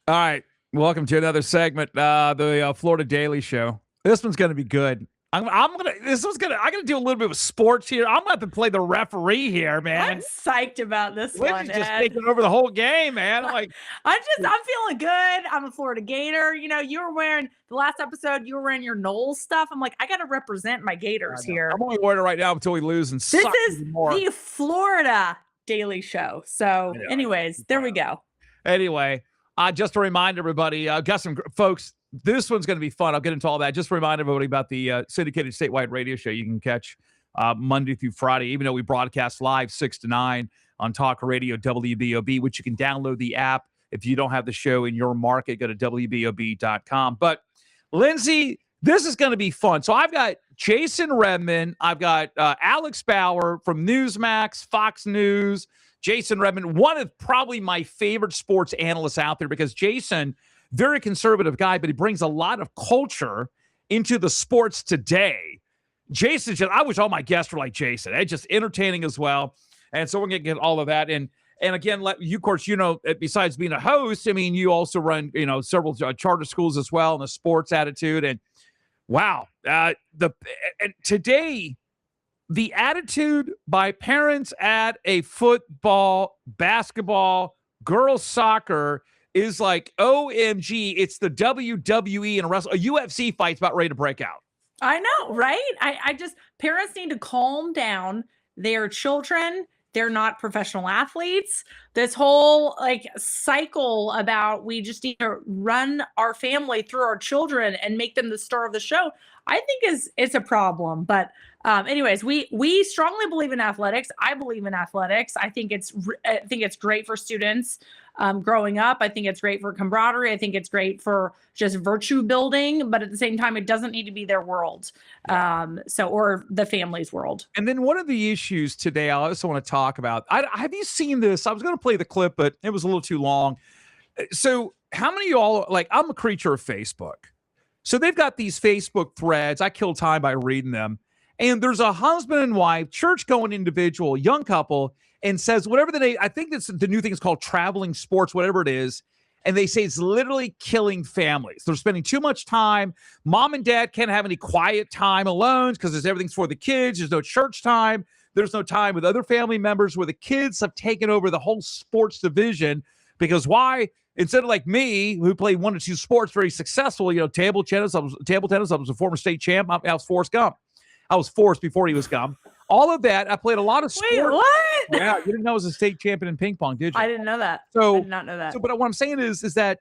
All right. Welcome to another segment, the Florida Daily Show. This one's going to be good. I'm gonna do a little bit of sports here. I'm gonna have to play the referee here, man. I'm psyched about this Lindsay's one, just Ed. taking over the whole game, man. I'm feeling good. I'm a Florida Gator. You were wearing the last episode, you were wearing your Knowles stuff. I'm like, I gotta represent my Gators here. I'm only wearing it right now until we lose and this is the Florida Daily Show. So, anyways, there we go. Anyway, just to remind everybody, got some folks. This one's going to be fun. I'll get into all that. Just to remind everybody about the syndicated statewide radio show you can catch Monday through Friday, even though we broadcast live 6 to 9 on Talk Radio WBOB, which you can download the app. If you don't have the show in your market, go to WBOB.com. But, Lindsay, this is going to be fun. So I've got Jason Redmond. I've got Alex Bauer from Newsmax, Fox News. Jason Redmond, one of probably my favorite sports analysts out there because Jason – very conservative guy, but he brings a lot of culture into the sports today. Jason, I wish all my guests were like Jason. It's just entertaining as well. And so we're going to get all of that. And again, of course, besides being a host, I mean, you also run, several charter schools as well and the sports attitude. And wow, and today, the attitude by parents at a football, basketball, girls soccer is like, OMG, it's the WWE and a UFC fight's about ready to break out. I know, right? I just, parents need to calm down. Their children, they're not professional athletes. This whole cycle about we just need to run our family through our children and make them the star of the show, I think it's a problem. But anyways, we strongly believe in athletics. I believe in athletics. I think it's great for students growing up. I think it's great for camaraderie. I think it's great for just virtue building. But at the same time, it doesn't need to be their world, or the family's world. And then one of the issues today, I also want to talk about. Have you seen this? I was going to play the clip, but it was a little too long. So how many of y'all I'm a creature of Facebook. So they've got these Facebook threads. I kill time by reading them. And there's a husband and wife, church-going individual, young couple, and says whatever the name, I think the new thing is called traveling sports, whatever it is. And they say it's literally killing families. They're spending too much time. Mom and dad can't have any quiet time alone because everything's for the kids. There's no church time. There's no time with other family members where the kids have taken over the whole sports division. Because why? Instead of like me, who played one or two sports very successful, table tennis. I was a former state champ. I was Forrest Gump. I was Forrest before he was Gump. All of that. I played a lot of sports. Wait, what? Yeah, you didn't know I was a state champion in ping pong, did you? I didn't know that. So, I did not know that. But what I'm saying is that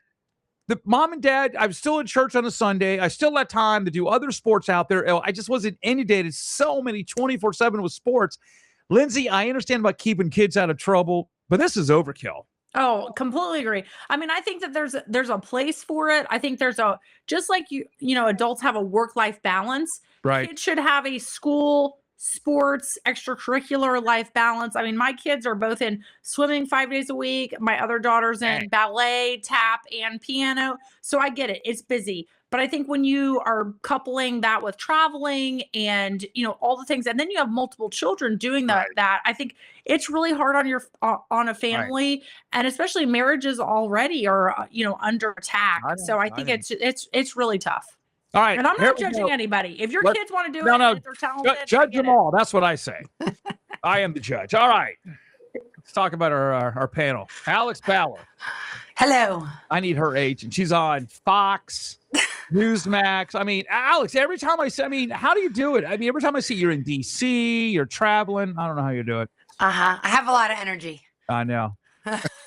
the mom and dad, I was still in church on a Sunday. I still had time to do other sports out there. I just wasn't inundated so many 24/7 with sports. Lindsay, I understand about keeping kids out of trouble, but this is overkill. Oh, completely agree. I mean, I think that there's a place for it. I think just like adults have a work-life balance. Right. Kids should have a school, sports, extracurricular life balance. I mean, my kids are both in swimming 5 days a week. My other daughter's in ballet, tap, and piano. So I get it. It's busy. But I think when you are coupling that with traveling and, all the things, and then you have multiple children doing that, I think it's really hard on a family. Right. And especially marriages already are, under attack. So I think it's really tough. All right. And I'm not judging anybody. If your kids want to do it, if they're talented, judge them all. That's what I say. I am the judge. All right. Let's talk about our panel. Alex Bauer. Hello. I need her agent. She's on Fox, Newsmax. I mean, Alex, every time how do you do it? I mean, every time I see you're in D.C., you're traveling. I don't know how you do it. I have a lot of energy. I know.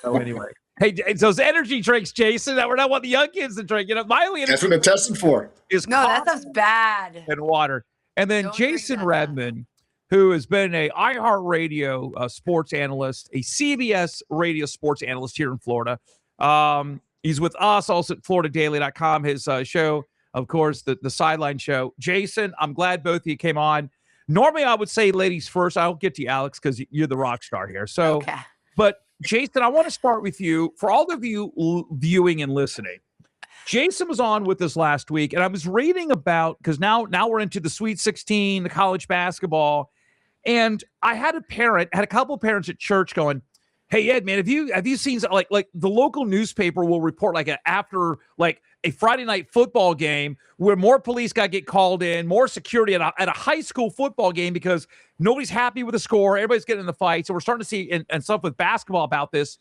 So anyway. Hey, those energy drinks, Jason, that we're not want the young kids to drink. My only that's what they're testing for. That stuff's bad. And water. And then Jason Redmond, who has been a iHeartRadio sports analyst, a CBS radio sports analyst here in Florida. He's with us also at FloridaDaily.com, his show, of course, the Sideline Show. Jason, I'm glad both of you came on. Normally, I would say ladies first. I'll get to you, Alex, because you're the rock star here. So, okay. But Jason, I want to start with you. For all of you viewing and listening, Jason was on with us last week, and I was reading about, because now we're into the Sweet 16, the college basketball, and I had a couple of parents at church going, Hey Ed, man, have you seen like the local newspaper will report like after like a Friday night football game where more police got get called in, more security at a high school football game because nobody's happy with the score, everybody's getting in the fight. So we're starting to see and stuff with basketball about this.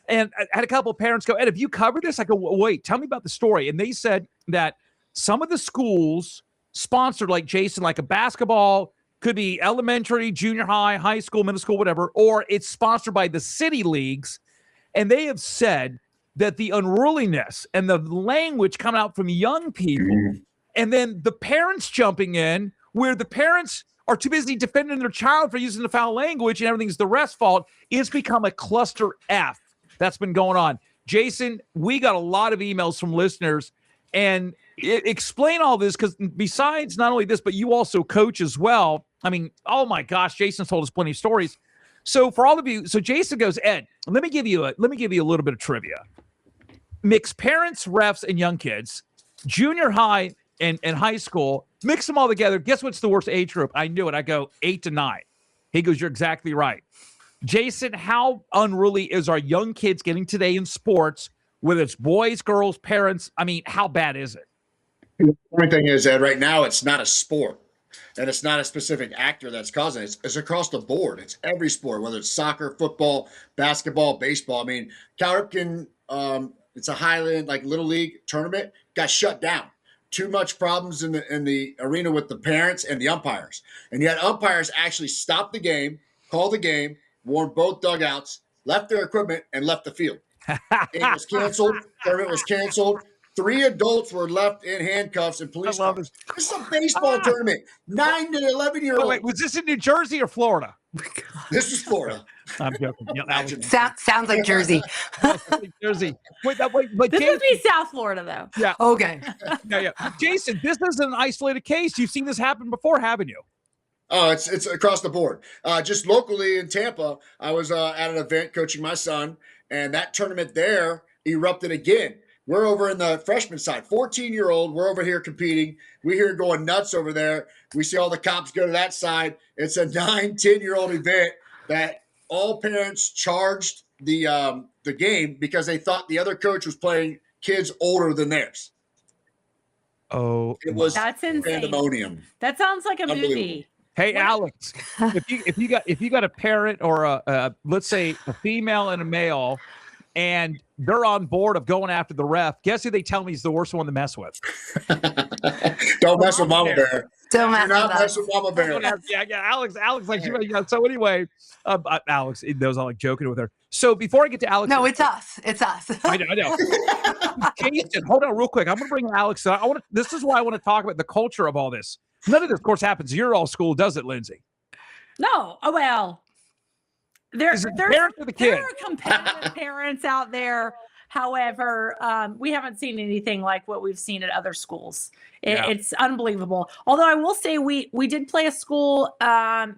And I had a couple of parents go, Ed, have you covered this? I go, wait, tell me about the story. And they said that some of the schools sponsored, like Jason, like a basketball, could be elementary, junior high, high school, middle school, whatever, or it's sponsored by the city leagues. And they have said that the unruliness and the language coming out from young people, and then the parents jumping in, where the parents are too busy defending their child for using the foul language and everything's the ref's fault, it's become a cluster F that's been going on. Jason, we got a lot of emails from listeners, and explain all this, because besides not only this, but you also coach as well. I mean, oh my gosh, Jason's told us plenty of stories. So for all of you, so Jason goes, Ed, let me give you a little bit of trivia. Mix parents, refs, and young kids, junior high and high school, mix them all together. Guess what's the worst age group? I knew it. I go 8 to 9. He goes, you're exactly right. Jason, how unruly is our young kids getting today in sports, whether it's boys, girls, parents? I mean, how bad is it? The only thing is that right now it's not a sport, and it's not a specific actor that's causing it. It's across the board. It's every sport, whether it's soccer, football, basketball, baseball. I mean, Cal Ripken, it's a Highland like little league tournament, got shut down. Too much problems in the arena with the parents and the umpires, and yet umpires actually stopped the game, called the game, warned both dugouts, left their equipment, and left the field. It was canceled. Tournament was canceled. 3 adults were left in handcuffs and police cars. This is a baseball tournament. 9 to 11-year-olds. Oh, wait, was this in New Jersey or Florida? This is Florida. I'm joking. Sounds like Jersey. Jersey. Wait, but This Jason, would be South Florida, though. yeah, Okay. yeah. Jason, this isn't an isolated case. You've seen this happen before, haven't you? Oh, it's across the board. Just locally in Tampa, I was at an event coaching my son, and that tournament there erupted again. We're over in the freshman side, 14-year-old. We're over here competing. We hear going nuts over there. We see all the cops go to that side. It's a 9, 10-year-old event that all parents charged the game because they thought the other coach was playing kids older than theirs. Oh, It was That's insane. pandemonium. That sounds like a movie. Unbelievable. hey, Alex, if you got a parent or a let's say a female and a male, and they're on board of going after the ref, guess who they tell me is the worst one to mess with? Don't mess with Mama Bear. Don't Do mess not with mess us. with Mama Bear. Yeah, Alex, like, so anyway, Alex, those are like joking with her. So before I get to Alex, No, it's us. It's us. I know. Jason, hold on real quick. I'm going to bring Alex. This is why I want to talk about the culture of all this. None of this, of course, happens. Your all school does it, Lindsay. No. Oh, well. Is it the parent or the kid? There are competitive parents out there. However, we haven't seen anything like what we've seen at other schools. It's unbelievable. Although I will say we did play a school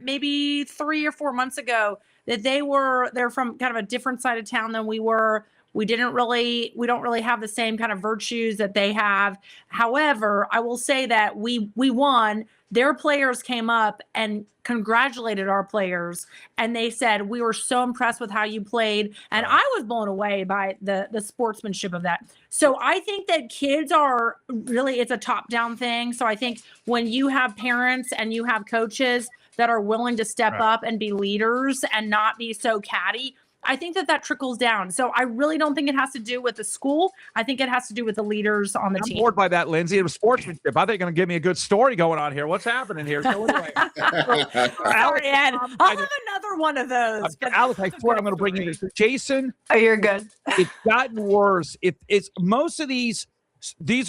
maybe 3 or 4 months ago that they're from kind of a different side of town than we were. We don't really have the same kind of virtues that they have. However, I will say that we won. Their players came up and congratulated our players, and they said, we were so impressed with how you played. And I was blown away by the sportsmanship of that. So I think that kids are really, it's a top-down thing. So I think when you have parents and you have coaches that are willing to step up and be leaders and not be so catty, I think that trickles down. So I really don't think it has to do with the school. I think it has to do with the leaders on the team. I'm bored by that, Lindsay. It was sportsmanship. I think you're going to give me a good story going on here. What's happening here? So anyway, Sorry, Ed. I'll have another one of those. Alex, I swear I'm going to bring you this. Jason, Oh, you're good. it's gotten worse. It's most of these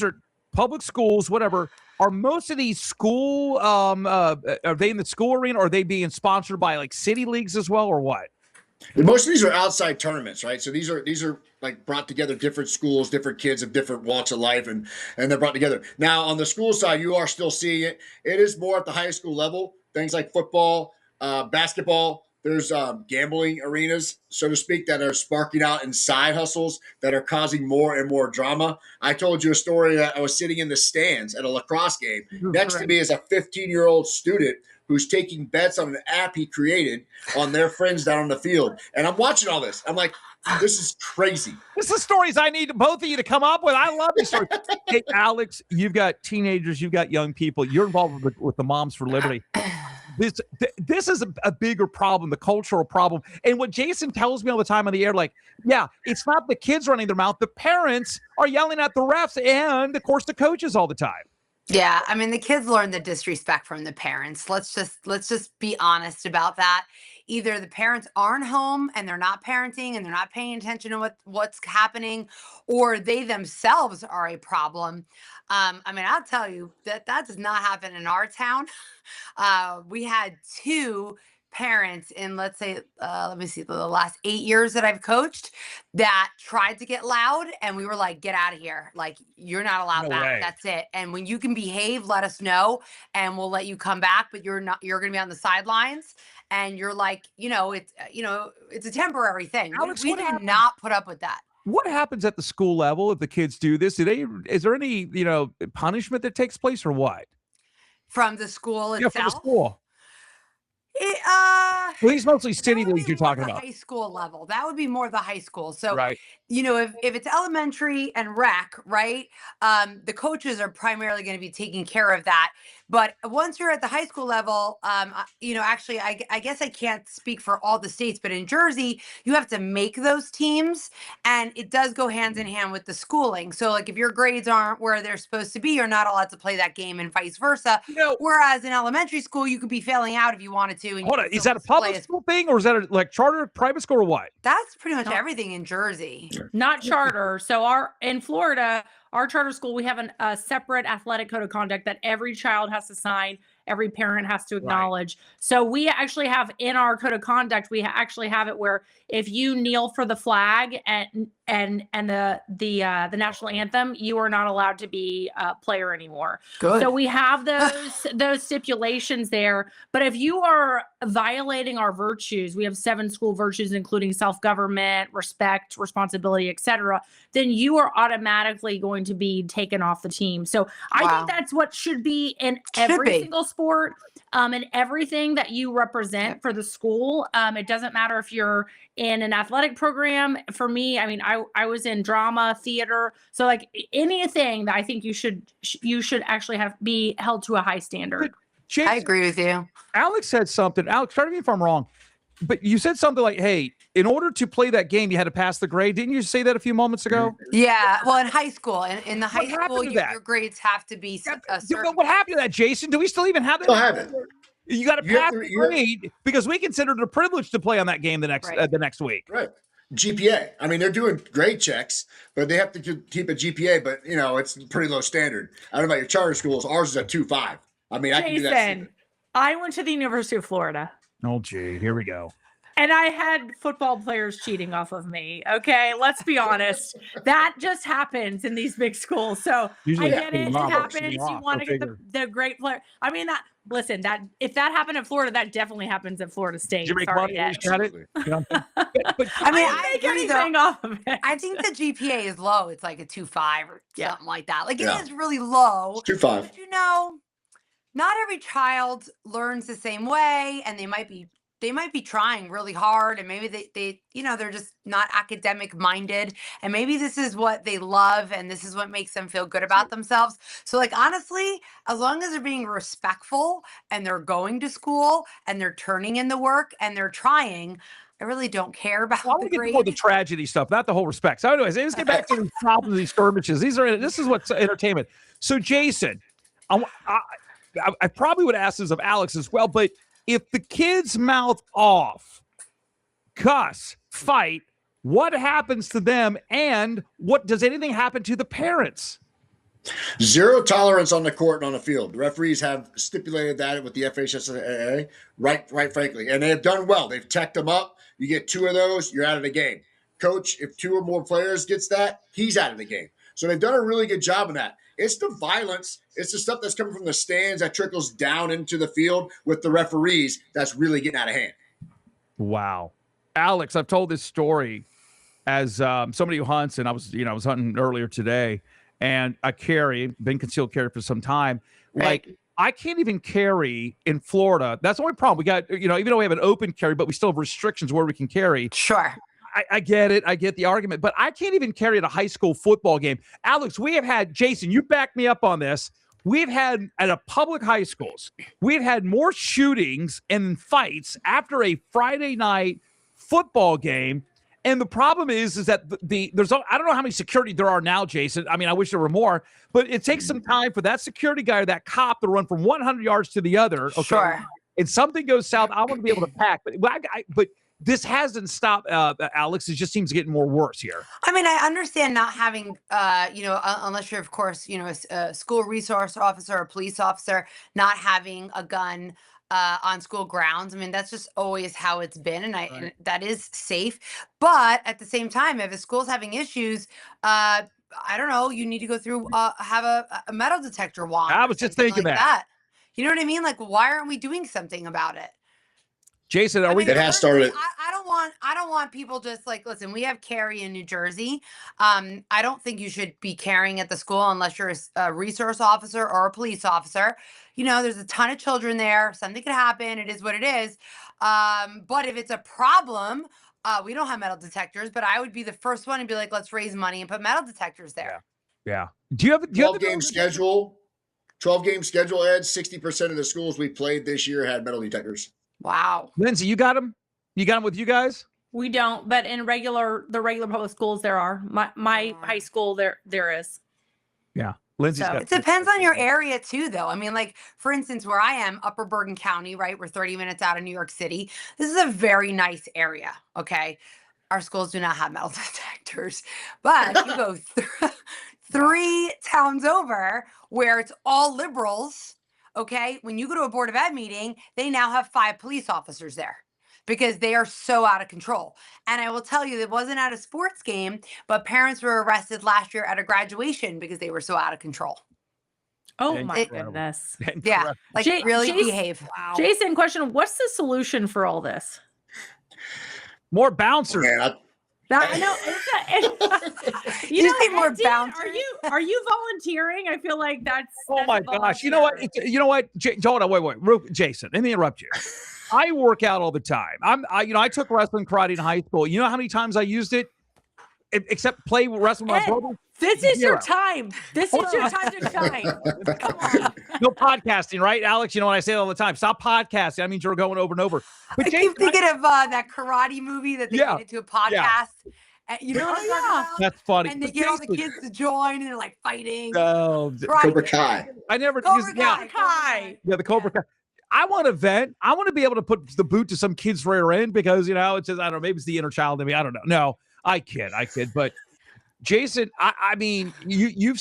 are public schools, whatever. Are most of these school, are they in the school arena, or are they being sponsored by like city leagues as well, or what? Most of these are outside tournaments, right? So these are like brought together different schools, different kids of different walks of life, and they're brought together. Now on the school side, you are still seeing it. It is more at the high school level. Things like football, basketball, there's gambling arenas, so to speak, that are sparking out in side hustles that are causing more and more drama. I told you a story that I was sitting in the stands at a lacrosse game. Next to me is a 15-year-old student who's taking bets on an app he created on their friends down on the field. And I'm watching all this. I'm like, this is crazy. This is stories I need both of you to come up with. I love these stories. Hey, Alex, you've got teenagers, you've got young people. You're involved with the Moms for Liberty. This is a bigger problem, the cultural problem. And what Jason tells me all the time on the air, like, yeah, it's not the kids running their mouth. The parents are yelling at the refs and, of course, the coaches all the time. Yeah, I mean, the kids learn the disrespect from the parents. Let's just be honest about that. Either the parents aren't home and they're not parenting and they're not paying attention to what's happening, or they themselves are a problem. I mean, I'll tell you that does not happen in our town. We had 2 parents in, let's say, let me see, the last 8 years that I've coached that tried to get loud, and we were like, get out of here. Like, you're not allowed No back. way. That's it. And when you can behave, let us know and we'll let you come back, but you're going to be on the sidelines. And you're like, it's a temporary thing. Alex, We what did happened? not put up with that. What happens at the school level if the kids do this? Is there any, punishment that takes place or what? From the school Yeah, itself. from the school. It, Well, these mostly that city would leagues be you're more talking the about. high school level. That would be more the high school. So, Right. if it's elementary and rec, right, the coaches are primarily going to be taking care of that. But once you're at the high school level, actually, I guess I can't speak for all the states, but in Jersey, you have to make those teams, and it does go hands in hand with the schooling. So, like, if your grades aren't where they're supposed to be, you're not allowed to play that game, and vice versa. Whereas in elementary school, you could be failing out if you wanted to. And Hold on. Is that a public school thing or is that a charter private school or what? That's pretty much No. everything in Jersey. Not charter. So in Florida, our charter school, we have a separate athletic code of conduct that every child has to sign. Every parent has to acknowledge. Right. So we actually have in our code of conduct, we actually have it where if you kneel for the flag and the national anthem, you are not allowed to be a player anymore. Good. So we have those stipulations there. But if you are violating our virtues, we have 7 school virtues, including self-government, respect, responsibility, etc., then you are automatically going to be taken off the team. So I think that's what should be in every single sport, and everything that you represent for the school. It doesn't matter if you're in an athletic program. For me, I mean, I was in drama, theater. So like anything that I think you should actually be held to a high standard. Jason, I agree with you. Alex said something. Alex, correct me if I'm wrong, but you said something like, hey, in order to play that game, you had to pass the grade. Didn't you say that a few moments ago? Yeah. Well, in high school, in the high school, your grades have to be a certain. What happened to that, Jason? Do we still even have that? Still have it. You got to pass the grade because we considered it a privilege to play on that game the next week. Right. GPA. I mean, they're doing grade checks, but they have to keep a GPA, but it's pretty low standard. I don't know about your charter schools. Ours is a 2.5. I mean, I can do that. I went to the University of Florida. Oh, gee, here we go. And I had football players cheating off of me. Okay, let's be honest. That just happens in these big schools. So usually I get it. It happens. You want to get the great player. I mean, if that happened in Florida, that definitely happens at Florida State. Did you make money? I mean, I agree though. Off of it. I think the GPA is low. It's like a 2.5 or something like that. Like it is really low. 2.5. But not every child learns the same way, and they might be trying really hard, and maybe they they're just not academic minded, and maybe this is what they love and this is what makes them feel good about themselves. So like honestly, as long as they're being respectful and they're going to school and they're turning in the work and they're trying, I really don't care about the grade. The tragedy stuff, not the whole respect. So anyways, let's get back to these problems, these skirmishes. This is what's entertainment. So Jason, I probably would ask this of Alex as well, but if the kids mouth off, cuss, fight, what happens to them, and what does anything happen to the parents? Zero tolerance on the court and on the field. The referees have stipulated that with the FHSAA, right, frankly, and they have done well. They've teched them up. You get 2 of those, you're out of the game. Coach, if 2 or more players gets that, he's out of the game. So they've done a really good job of that. It's the violence. It's the stuff that's coming from the stands that trickles down into the field with the referees that's really getting out of hand. Wow. Alex, I've told this story as somebody who hunts, and I was hunting earlier today, and I been concealed carry for some time. Right. Like, I can't even carry in Florida. That's the only problem. We got, even though we have an open carry, but we still have restrictions where we can carry. Sure. I get it. I get the argument, but I can't even carry at a high school football game. Alex, we have had, Jason, you back me up on this. We've had at a public high schools, we've had more shootings and fights after a Friday night football game. And the problem is that there's I don't know how many security there are now, Jason. I mean, I wish there were more, but it takes some time for that security guy or that cop to run from 100 yards to the other. Okay? Sure. And something goes south, I want to be able to pack, but this hasn't stopped, Alex. It just seems getting more worse here. I mean, I understand not having, unless you're, of course, a school resource officer or a police officer, not having a gun on school grounds. I mean, that's just always how it's been, and that is safe. But at the same time, if a school's having issues, I don't know, you need to go through, have a metal detector wand. I was just thinking like that. You know what I mean? Like, why aren't we doing something about it? Jason, It has started. I don't want people just like, listen, we have carry in New Jersey. I don't think you should be carrying at the school unless you're a resource officer or a police officer. There's a ton of children there. Something could happen. It is what it is. But if it's a problem, we don't have metal detectors, but I would be the first one to be like, let's raise money and put metal detectors there. Yeah. Do you have 12-game schedule? 12-game schedule, Ed. 60% of the schools we played this year had metal detectors. Wow. Lindsay, you got them? You got them with you guys? We don't, but in the regular public schools, there are. My high school, there is. Yeah. Lindsay's got It depends on your area too, though. I mean, like, for instance, where I am, Upper Bergen County, right? We're 30 minutes out of New York City. This is a very nice area. Okay. Our schools do not have metal detectors, but you go 3 towns over where it's all liberals. Okay. When you go to a Board of Ed meeting, they now have 5 police officers there because they are so out of control. And I will tell you, it wasn't at a sports game, but parents were arrested last year at a graduation because they were so out of control. Oh my goodness. Yeah. Like, really behave. Wow. Jason, question, what's the solution for all this? More bouncers. Man, I know. You say more bouncers. Are you volunteering? I feel like that's. Oh my gosh! You know what? Hold on, wait. Jason, let me interrupt you. I work out all the time. I took wrestling karate in high school. You know how many times I used it, except play wrestling with my brother? This is your time. This is your time to shine. Come on. No podcasting, right, Alex? You know what I say all the time. Stop podcasting. That means you're going over and over. But I keep thinking of that karate movie that they made into a podcast. Yeah. You know what I'm talking about? That's funny. And they get all the kids to join, and they're like fighting. Cobra Kai. I never Cobra Kai. Yeah, the Cobra Kai. I want to vent. I want to be able to put the boot to some kid's rear end because, it's just, I don't know, maybe it's the inner child in me. I don't know. No, I kid. But Jason, I mean, you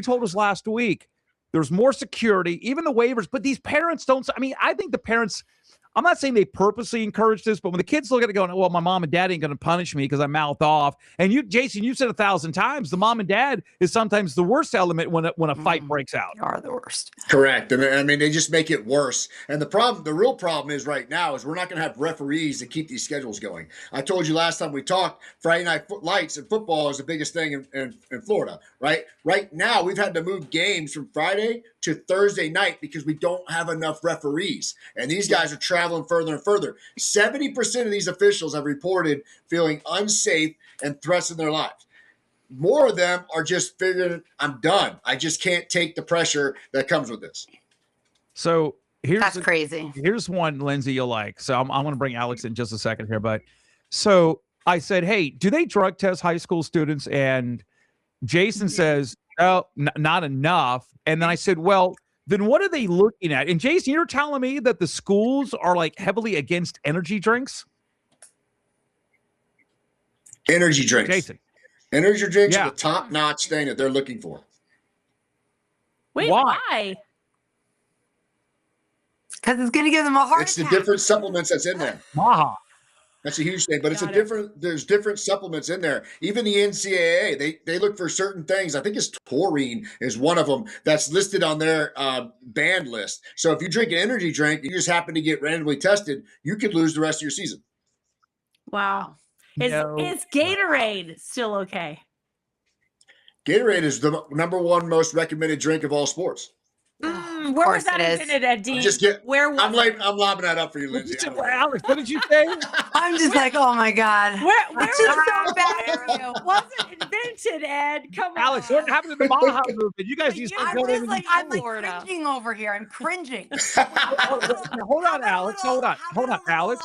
told us last week there's more security, even the waivers, but these parents don't. I mean, I think the parents, I'm not saying they purposely encourage this, but when the kids look at it going, well, my mom and dad ain't going to punish me because I mouth off. And Jason, you've said 1,000 times, the mom and dad is sometimes the worst element when a fight breaks out. You are the worst. Correct. And I mean, they just make it worse. And the real problem is right now is we're not going to have referees to keep these schedules going. I told you last time we talked, Friday night lights and football is the biggest thing in Florida, right? Right now, we've had to move games from Friday to Thursday night because we don't have enough referees. And these guys are traveling further and further. 70% of these officials have reported feeling unsafe and threats in their lives. More of them are just figuring, I'm done. I just can't take the pressure that comes with this. So that's crazy. Here's one, Lindsay, you'll like. So I'm going to bring Alex in just a second here. But so I said, hey, do they drug test high school students? And Jason says, oh, not enough. And then I said, well, then what are they looking at? And Jason, you're telling me that the schools are like heavily against energy drinks? Energy drinks. Jason. Energy drinks are the top-notch thing that they're looking for. Wait, why? Because it's going to give them a heart attack. It's the different supplements that's in there. That's a huge thing, but there's different supplements in there. Even the NCAA, they look for certain things. I think it's taurine is one of them that's listed on their banned list. So if you drink an energy drink and you just happen to get randomly tested, you could lose the rest of your season. Wow. Is No. Gatorade still okay? Gatorade is the number one most recommended drink of all sports. Where was course that it is. invented at, Dean? Just get- Where was I'm lobbing that up for you, What did Lindsay. you say, Alex, what did you say? I'm just like, oh my God. Where It's was just that? so bad for you. Was it invented, Ed? Come on. Alex, what happened to the Baja movement? You guys But used you- to I'm go just in like, and- I'm like Florida. cringing over here. I'm cringing. Hold on, Alex. Hold on, Alex.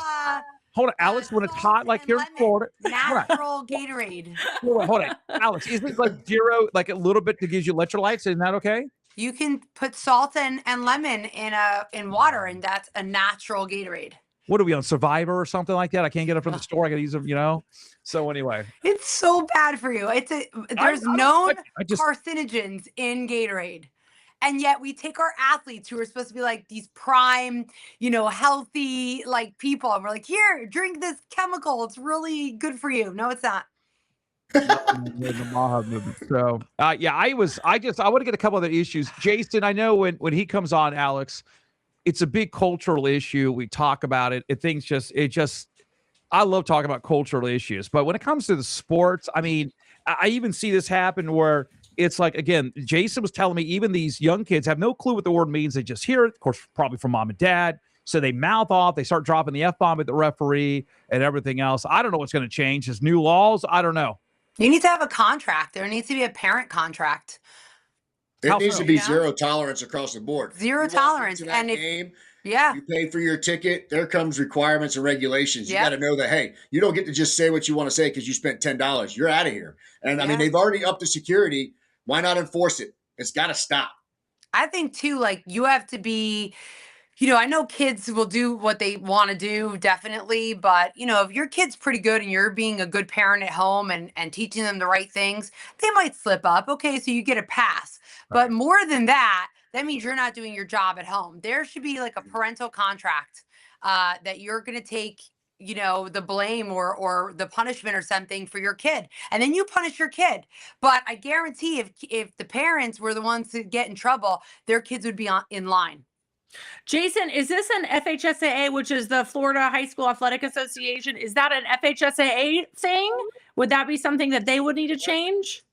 Hold on, Alex. When it's hot like here in Florida, Natural Gatorade. hold on, Alex. Is it like zero, like a little bit to gives you electrolytes? Isn't that okay? You can put salt and lemon in water, and that's a natural Gatorade. What are we on, Survivor or something like that? I can't get it from the store. I got to use them, So anyway, It's so bad for you. There's I known just carcinogens in Gatorade. And yet we take our athletes who are supposed to be like these prime, healthy like people, and we're like, here, drink this chemical. It's really good for you. No, it's not. the Baja movement. So yeah, I want to get a couple other issues. Jason, I know when he comes on, Alex, it's a big cultural issue. We talk about it. I love talking about cultural issues, but when it comes to the sports, I mean, I even see this happen where it's like, again, Jason was telling me even these young kids have no clue what the word means. They just hear it, of course, probably from mom and dad. So they mouth off, they start dropping the F-bomb at the referee and everything else. I don't know what's going to change. There's new laws. I don't know. You need to have a contract. There needs to be a parent contract. It needs to be zero tolerance across the board. Zero tolerance. And you pay for your ticket. There comes requirements and regulations. You got to know that, hey, you don't get to just say what you want to say because you spent $10. You're out of here. And I mean, they've already upped the security. Why not enforce it? It's got to stop. I think too, like you have to be, I know kids will do what they want to do, definitely. But, if your kid's pretty good and you're being a good parent at home and teaching them the right things, they might slip up. Okay, so you get a pass. Right. But more than that means you're not doing your job at home. There should be like a parental contract that you're going to take, the blame or the punishment or something for your kid. And then you punish your kid. But I guarantee if the parents were the ones to get in trouble, their kids would be in line. Jason, is this an FHSAA, which is the Florida High School Athletic Association? Is that an FHSAA thing? Would that be something that they would need to change?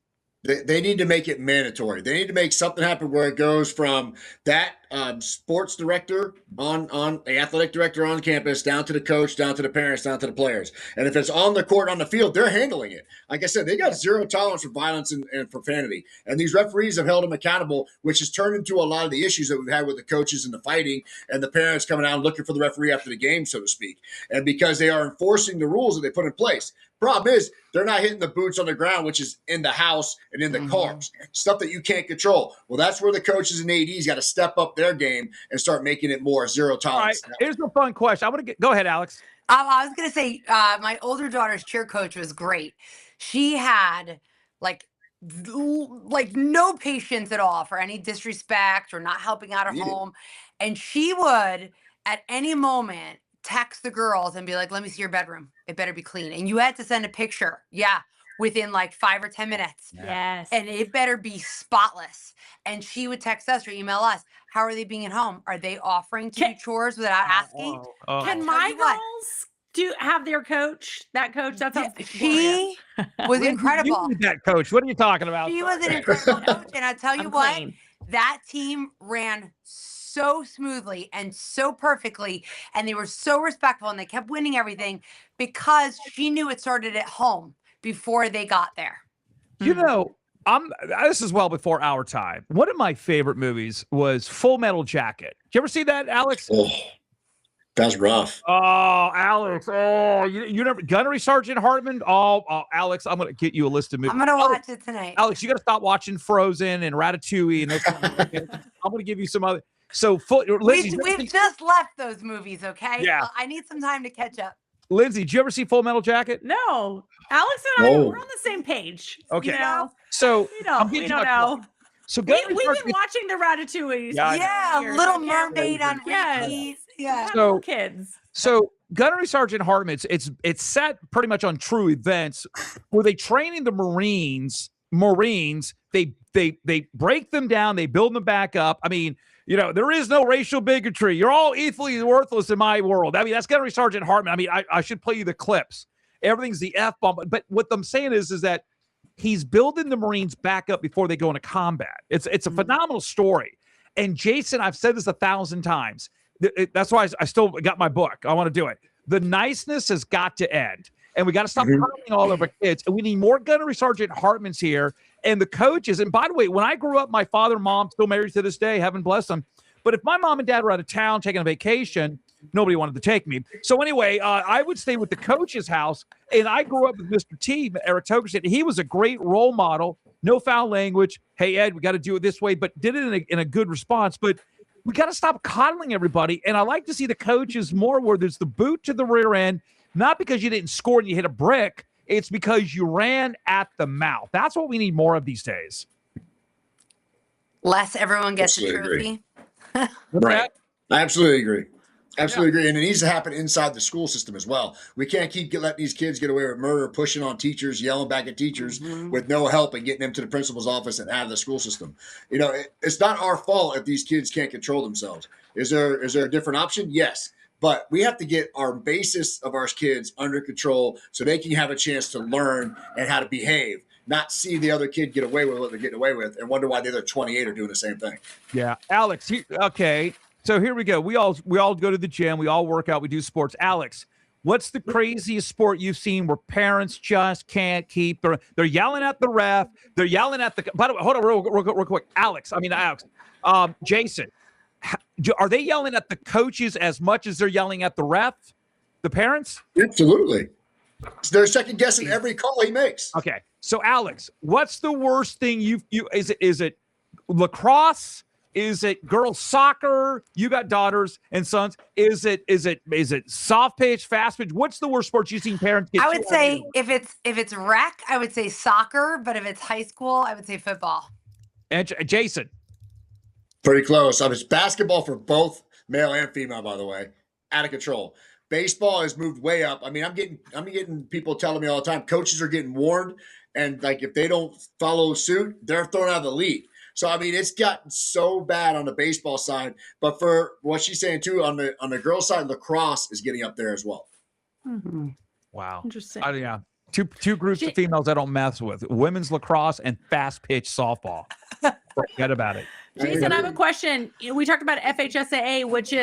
They need to make it mandatory. They need to make something happen where it goes from that sports director on the athletic director on campus down to the coach, down to the parents, down to the players. And if it's on the court, on the field, they're handling it. Like I said, they got zero tolerance for violence and profanity. And these referees have held them accountable, which has turned into a lot of the issues that we've had with the coaches and the fighting and the parents coming out and looking for the referee after the game, so to speak. And because they are enforcing the rules that they put in place. Problem is, they're not hitting the boots on the ground, which is in the house and in the cars, stuff that you can't control. Well, that's where the coaches and ADs got to step up their game and start making it more zero tolerance. All right, here's a fun question. I want to go ahead, Alex. I was going to say my older daughter's cheer coach was great. She had like no patience at all for any disrespect or not helping out at home. And she would at any moment text the girls and be like, let me see your bedroom. It better be clean. And you had to send a picture. Yeah. Within like 5 or 10 minutes. Yes. And it better be spotless. And she would text us or email us. How are they being at home? Are they offering to do chores without asking? Can my girls have their coach? That coach? That sounds she was incredible. That coach. What are you talking about? She was an incredible coach. And I tell you what, that team ran so smoothly and so perfectly, and they were so respectful, and they kept winning everything because she knew it started at home before they got there. This is well before our time. One of my favorite movies was Full Metal Jacket. Did you ever see that, Alex? Oh, that's rough. Oh, Alex. Oh, you never Gunnery Sergeant Hartman. Oh, Alex, I'm gonna get you a list of movies. I'm gonna watch it tonight. Alex, you gotta stop watching Frozen and Ratatouille and those kind of things. I'm gonna give you some other. So, Lindsay, we've just left those movies, okay? Yeah. I need some time to catch up. Lindsay, did you ever see Full Metal Jacket? No. Alex and I, we're on the same page. Okay. So we don't know. So we've been watching the Ratatouille. Yeah, Little Mermaid on repeat. Yeah. So kids. So Gunnery Sergeant Hartman, it's set pretty much on true events where they training the Marines. They break them down, they build them back up. I mean, there is no racial bigotry. You're all equally worthless in my world. I mean, that's Gunnery Sergeant Hartman. I mean, I should play you the clips. everything's the F bomb. But what I'm saying is that he's building the Marines back up before they go into combat. It's a phenomenal story. And Jason, I've said this 1,000 times. That's why I still got my book. I want to do it. The niceness has got to end. And we got to stop coddling all of our kids. And we need more Gunnery Sergeant Hartmans here and the coaches. And by the way, when I grew up, my father and mom still married to this day, heaven bless them. But if my mom and dad were out of town taking a vacation, nobody wanted to take me. So anyway, I would stay with the coach's house. And I grew up with Mr. T, Eric Togerson. He was a great role model. No foul language. Hey, Ed, we got to do it this way, but did it in a good response. But we got to stop coddling everybody. And I like to see the coaches more where there's the boot to the rear end, not because you didn't score and you hit a brick. It's because you ran at the mouth. That's what we need more of these days. Less everyone gets a trophy. Right. I absolutely agree. Absolutely agree. And it needs to happen inside the school system as well. We can't keep letting these kids get away with murder, pushing on teachers, yelling back at teachers with no help and getting them to the principal's office and out of the school system. You know, it's not our fault if these kids can't control themselves. Is there a different option? Yes. But we have to get our basis of our kids under control so they can have a chance to learn and how to behave, not see the other kid get away with what they're getting away with and wonder why the other 28 are doing the same thing. Yeah. Alex, okay. So here we go. We all go to the gym. We all work out. We do sports. Alex, what's the craziest sport you've seen where parents just can't keep? They're yelling at the ref. They're yelling at the. By the way, hold on real quick. Alex. Jason, are they yelling at the coaches as much as they're yelling at the ref? The parents? Absolutely. They're second guessing every call he makes. Okay. So Alex, what's the worst thing is it lacrosse? Is it girls soccer? You got daughters and sons. Is it soft pitch, fast pitch? What's the worst sport you've seen parents get? I would say if it's rec, I would say soccer. But if it's high school, I would say football. And Jason, pretty close. It's basketball for both male and female, by the way, out of control. Baseball has moved way up. I mean, I'm getting people telling me all the time. Coaches are getting warned, and like if they don't follow suit, they're thrown out of the league. So, I mean, it's gotten so bad on the baseball side. But for what she's saying, too, on the girls' side, lacrosse is getting up there as well. Mm-hmm. Wow. Interesting. Yeah. Two groups of females I don't mess with. Women's lacrosse and fast-pitch softball. Forget about it. Jason, I have a question. We talked about FHSAA, which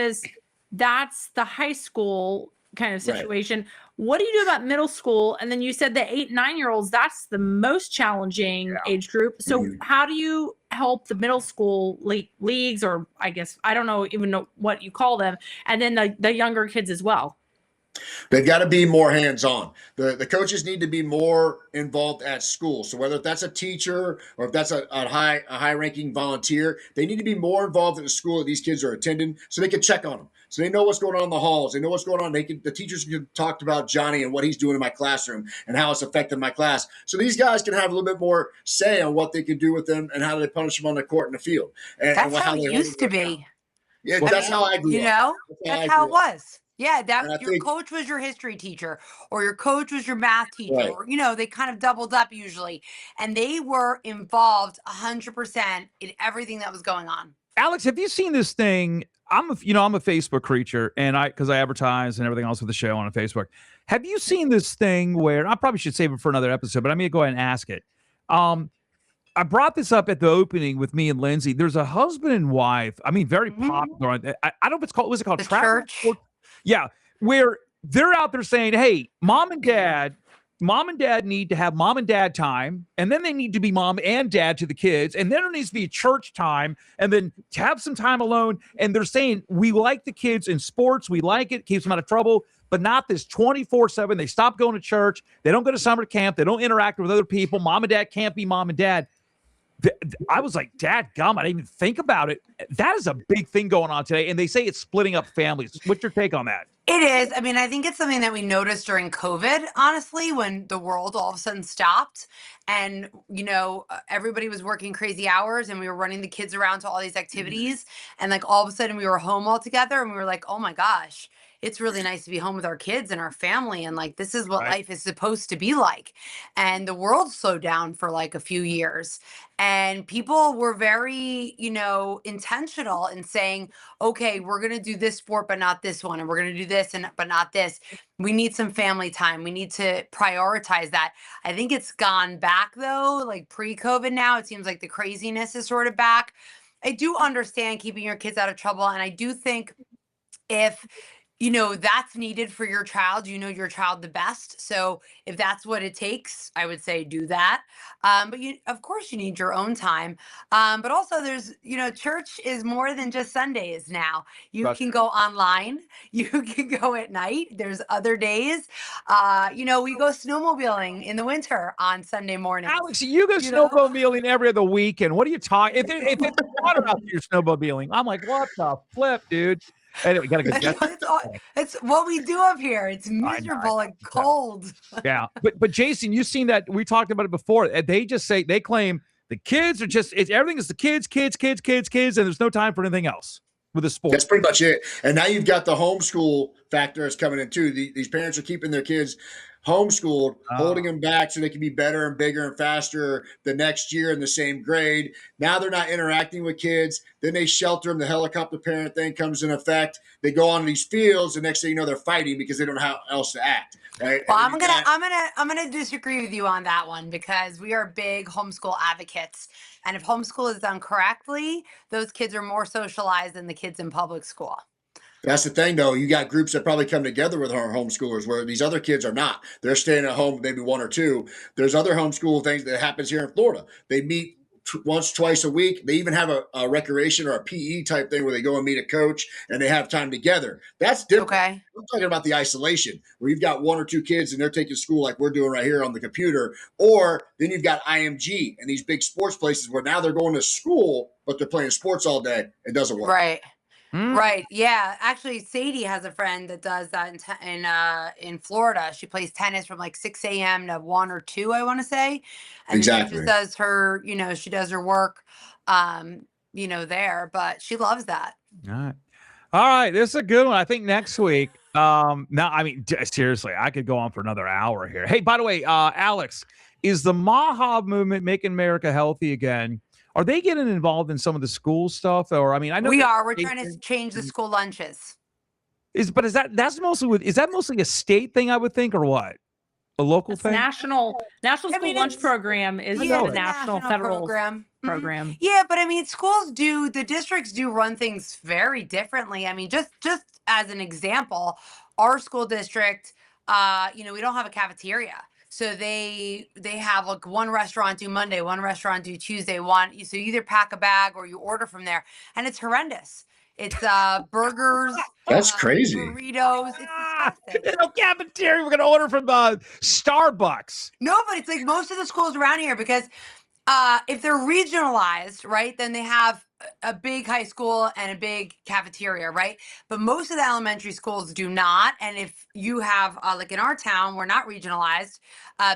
that's the high school kind of situation. Right. What do you do about middle school? And then you said the 8-9-year-olds, that's the most challenging age group. So how do you help the middle school leagues, or I guess, I don't even know what you call them, and then the younger kids as well? They've got to be more hands-on. The coaches need to be more involved at school. So whether that's a teacher or if that's a high-ranking volunteer, they need to be more involved in the school that these kids are attending so they can check on them. So they know what's going on in the halls. They know what's going on. The teachers can talk about Johnny and what he's doing in my classroom and how it's affecting my class. So these guys can have a little bit more say on what they can do with them and how they punish them on the court and the field. That's how it used to be. Yeah, that's how I grew up. That's how it was. Yeah, your coach was your history teacher, or your coach was your math teacher, right. Or, they kind of doubled up usually. And they were involved 100% in everything that was going on. Alex, have you seen this thing? I'm a Facebook creature, and because I advertise and everything else with the show on Facebook. Have you seen this thing where, I probably should save it for another episode, but I'm going to go ahead and ask it. I brought this up at the opening with me and Lindsay. There's a husband and wife. I mean, very popular. I don't know if it's called, was it called the church? Yeah, where they're out there saying, hey, mom and dad need to have mom and dad time, and then they need to be mom and dad to the kids, and then there needs to be church time, and then to have some time alone. And they're saying, we like the kids in sports, we like it, keeps them out of trouble, but not this 24/7. They stop going to church, they don't go to summer camp, they don't interact with other people. Mom and dad can't be mom and dad. I was like, dad gum, I didn't even think about it. That is a big thing going on today. And they say it's splitting up families. What's your take on that? It is. I mean, I think it's something that we noticed during COVID, honestly, when the world all of a sudden stopped and, everybody was working crazy hours and we were running the kids around to all these activities. And like all of a sudden we were home all together and we were like, oh my gosh, it's really nice to be home with our kids and our family. And like, this is what Right. life is supposed to be like. And the world slowed down for like a few years. And people were very, intentional in saying, okay, we're going to do this sport, but not this one. And we're going to do this, but not this. We need some family time. We need to prioritize that. I think it's gone back though, like pre-COVID now. It seems like the craziness is sort of back. I do understand keeping your kids out of trouble. And I do think if that's needed for your child, your child the best. So if that's what it takes, I would say do that. But of course you need your own time. But also there's, church is more than just Sundays now. You Gotcha. can go online, you can go at night. There's other days. We go snowmobiling in the winter on Sunday morning. Alex, you go snowmobiling every other weekend. What are you talking? If it's water out there, you're snowmobiling. I'm like, what the flip, dude? Anyway, gotta go. It's what we do up here. It's miserable and cold. Yeah, but Jason, you've seen that. We talked about it before. They claim the kids are everything is the kids, and there's no time for anything else with the sport. That's pretty much it. And now you've got the homeschool factor that's coming in too. These parents are keeping their kids homeschooled, holding them back so they can be better and bigger and faster the next year in the same grade. Now they're not interacting with kids. Then they shelter them. The helicopter parent thing comes in effect. They go on these fields, and next thing you know, they're fighting because they don't know how else to act. Right? Well, I'm gonna disagree with you on that one because we are big homeschool advocates. And if homeschool is done correctly, those kids are more socialized than the kids in public school. That's the thing, though. You got groups that probably come together with our homeschoolers where these other kids are not. They're staying at home, maybe one or two. There's other homeschool things that happens here in Florida. They meet once, twice a week. They even have a recreation or a PE type thing where they go and meet a coach and they have time together. That's different. Okay. I'm talking about the isolation where you've got one or two kids and they're taking school like we're doing right here on the computer. Or then you've got IMG and these big sports places where now they're going to school, but they're playing sports all day. It doesn't work. Right. Right. Yeah. Actually, Sadie has a friend that does that in Florida. She plays tennis from like 6 a.m. to 1 or 2, I want to say. And Exactly. she just does her, she does her work, there, but she loves that. All right. This is a good one. I think next week. Now, I mean, seriously, I could go on for another hour here. Hey, by the way, Alex, is the MAHA movement making America healthy again? Are they getting involved in some of the school stuff? Or, I mean, I know we're trying to change the school lunches. Is that mostly a state thing, I would think, or what? A local thing? National School Lunch Program is the national federal program. Mm-hmm. Yeah, but I mean, the districts do run things very differently. I mean, just as an example, our school district, we don't have a cafeteria. So they have like one restaurant do Monday, one restaurant do Tuesday, so you either pack a bag or you order from there, and it's horrendous. It's burgers. That's crazy. Burritos. It's disgusting. No cafeteria. We're gonna order from Starbucks. No, but it's like most of the schools around here because if they're regionalized, right, then they have a big high school and a big cafeteria, right? But most of the elementary schools do not. And if you have, like in our town, we're not regionalized.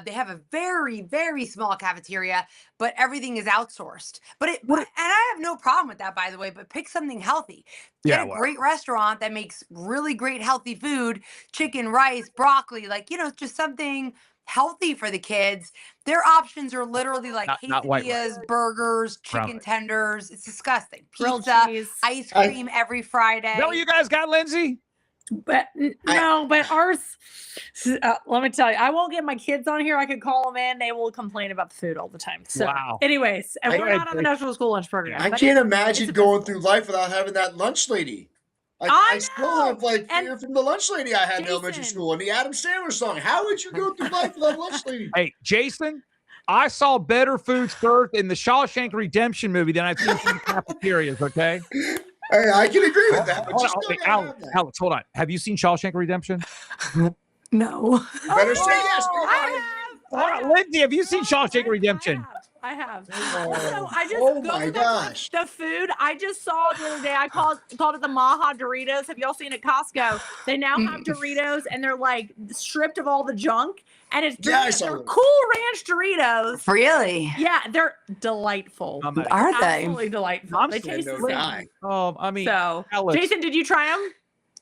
They have a very, very small cafeteria, but everything is outsourced. And I have no problem with that, by the way, but pick something healthy. Get a great restaurant that makes really great healthy food, chicken, rice, broccoli, just something healthy for the kids. Their options are literally like quesadillas, burgers, chicken tenders. It's disgusting. Pizza, ice cream every Friday. Is that what you guys got, Lindsay? But ours, let me tell you, I won't get my kids on here. I could call them in. They will complain about the food all the time. So anyways, and we're not on the National School Lunch Program. I can't imagine going through life without having that lunch lady. I still have fear from the lunch lady I had in elementary school and the Adam Sandler song. How would you go through life without lunch lady? Hey, Jason, I saw better food served in the Shawshank Redemption movie than I've seen in the cafeterias, okay? Hey, I can agree with that. But Alex, hold on. Have you seen Shawshank Redemption? No. You better say yes. Lindsay, have you seen Shawshank Redemption? I have. Also, I just oh my gosh. The food I just saw the other day. I called it the Maha Doritos. Have y'all seen it at Costco? They now have Doritos and they're like stripped of all the junk. And they're Cool Ranch Doritos. Really? Yeah, they're delightful. Are they? Absolutely delightful. They taste the same. I mean, So, Alex, Jason, did you try them?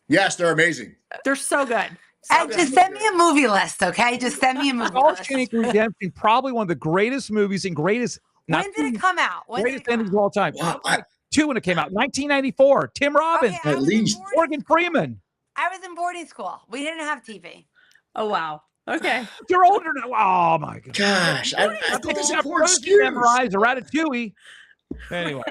Yes, they're amazing. They're so good. And just send me a movie list, okay? Just send me a movie list. Shawshank Redemption, probably one of the greatest movies and greatest. When did it come out? Greatest endings of all time. Wow, Two when it came out, 1994. Tim Robbins, Okay, I At was in least. Morgan Freeman. I was in boarding school. We didn't have TV. Oh wow. Okay. You're older now. Oh my god. Gosh, I I think it's got important Frozen excuse. memorized, a Ratatouille. Anyway,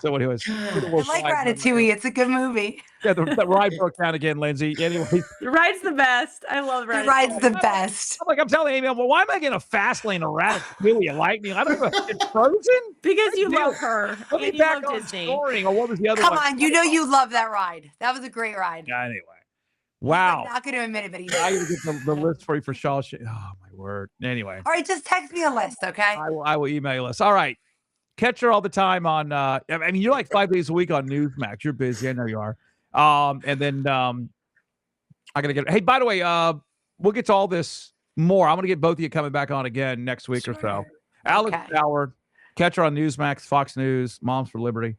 so anyways, I like Ratatouille. It's a good movie. Yeah, the ride broke down again, Lindsay. Anyway, The ride's the best. I love The Ratatouille. ride's the best. I'm telling Amy, well, why am I getting a fast lane of Ratatouille? You like me? I don't know. It's Frozen. Because you Deal. love her. Let me And you back love on Disney. scoring. Or what was the other Come one? on, you know you love that ride. That was a great ride. Yeah, anyway, He's wow. not going to admit it, but he's. I gotta get the list for you for Shawshank. Oh my word. Anyway, All right, just text me a list, okay? I will email you list. All right. Catch her all the time on I mean, you're like 5 days a week on Newsmax. You're busy. I know you are. And then I gotta get. Hey, by the way, we'll get to all this more. I'm gonna get both of you coming back on again next week or so. Alex Okay. Bauer, catch her on Newsmax, Fox News, Moms for Liberty,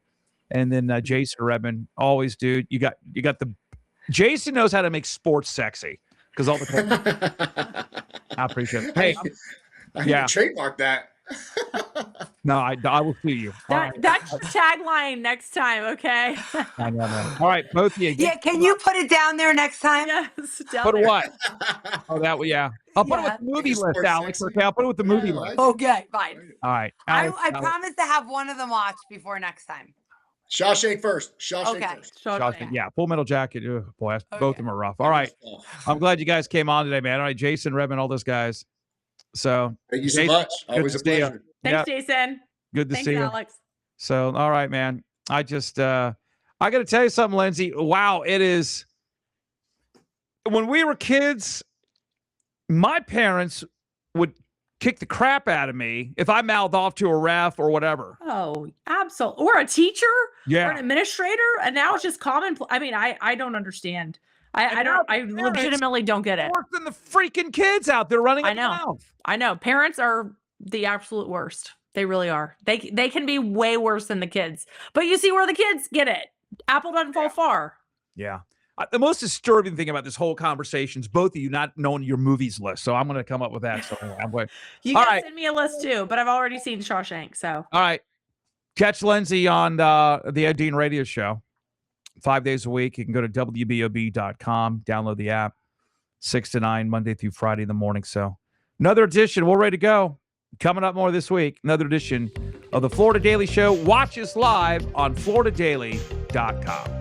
and then Jason Redmond. Always, dude. You got the. Jason knows how to make sports sexy because all the. I appreciate it. Hey, I yeah. can trademark that. no, I will see you. All right. That's your tagline next time, okay? I know. All right, both of you. Yeah, can you put it down there next time? Yes. down Put there. what? Oh, that yeah. I'll put it with the movie Make it list, sports Alex. sexy. Okay, I'll put it with the movie Yeah, list. Okay, fine. All right. I Alex, promise to have one of them watched before next time. Shawshank first. Shawshank Okay. first. Shawshank, yeah, Full Metal Jacket. Ugh, boy, both of Okay. them are rough. All right. Oh, I'm glad you guys came on today, man. All right, Jason, Redmond, all those guys. So thank you so Jason, much. good Always to a see ya. pleasure. Thanks, Jason. Good to Thanks, see you. Alex. So, all right, man. I just I got to tell you something, Lindsay. Wow, it is. When we were kids, my parents would kick the crap out of me if I mouthed off to a ref or whatever. Oh, absolutely. Or a teacher or an Yeah. administrator. And now it's just common. I mean, I don't understand. I parents- legitimately don't get it. Worse than the freaking kids out there running I at the know. mouth. I know. Parents are the absolute worst. They really are. They can be way worse than the kids. But you see where the kids get it. Apple doesn't fall far. Yeah. The most disturbing thing about this whole conversation is both of you not knowing your movies list. So I'm going to come up with that. So I'm going. You All can right. send me a list too, but I've already seen Shawshank. So All right. Catch Lindsay on the Ed Dean Radio Show 5 days a week. You can go to WBOB.com, download the app, 6 to 9, Monday through Friday in the morning. So another edition. We're ready to go. Coming up more this week, another edition of the Florida Daily Show. Watch us live on FloridaDaily.com.